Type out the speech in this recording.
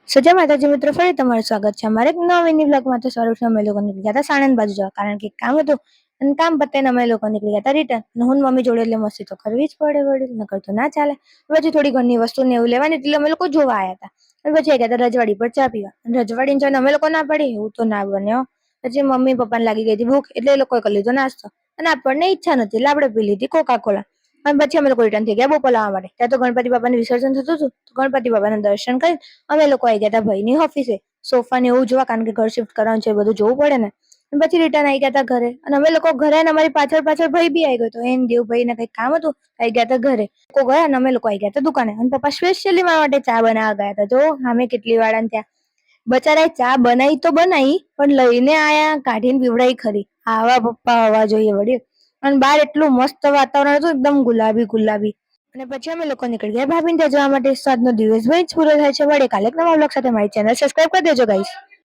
સજા માતાજી મિત્રો, ફરી તમારું સ્વાગત છે અમારે એક નવા મિની બ્લોગમાં. તો સ્વરૂપ અમે લોકો નીકળી ગયા હતા સાણંદ બાજુ જવા, કારણ કે કામ હતું અને કામ પતાઈને અમે લોકો નીકળી ગયા હતા રિટર્ન. અને હું મમ્મી જોડે એટલે મસ્તી તો કરવી જ પડે વળી, નકર તો ના ચાલે. પછી થોડી ઘરની વસ્તુ ને એવું લેવાની એટલે અમે લોકો જોવા આવ્યા હતા. અને પછી ગયા હતા રજવાડી પર ચા પીવા. અને રજવાડી જઈને અમે લોકો ના પડી એવું તો ના બને. પછી મમ્મી પપ્પાને લાગી ગઈ હતી ભૂખ એટલે એ લોકોએ કરી લીધો નાસ્તો, અને આપણને ઈચ્છા નથી એટલે આપણે પી લીધી કોકા કોલા. અને પછી અમે લોકો રિટર્ન થઈ ગયા બપોર લાવવા માટે. ત્યાં તો ગણપતિ બાપાનું વિસર્જન થતું હતું, તો ગણપતિ બાપાના દર્શન કરી અમે લોકો આવી ગયા હતા ભાઈની ઓફિસે સોફા ને એવું જોવા, કારણ કે ઘર શિફ્ટ કરવાનું છે બધું જોવું પડે ને. પછી રિટર્ન આવી ગયા હતા ઘરે, અને અમે લોકો ઘરે અમારી પાછળ પાછળ ભાઈ બી આવી ગયો હતો. એને દેવભાઈ ને કઈ કામ હતું, આવી ગયા હતા ઘરે. લોકો ગયા અને અમે લોકો આવી ગયા હતા દુકાને. અને પપ્પા સ્પેશિયલી મારા માટે ચા બનાવવા ગયા હતા. જો સામે કેટલી વાળા ત્યાં બચારા ચા બનાવી તો બનાવી, પણ લઈને આયા કાઢીને પીવડાઈ ખરી. આવા પપ્પા હોવા જોઈએ વળી. અને બહાર એટલું મસ્ત વાતાવરણ હતું, એકદમ ગુલાબી ગુલાબી. અને પછી અમે લોકો નીકળી ગયા ભાભીને ત્યાં જવા માટે. આજનો દિવસ ભાઈ જ પૂરો થાય છે. વળે કાલે એક નવા બ્લોગ સાથે મારી ચેનલ સબસ્ક્રાઇબ કરી દેજો ગાઈસ.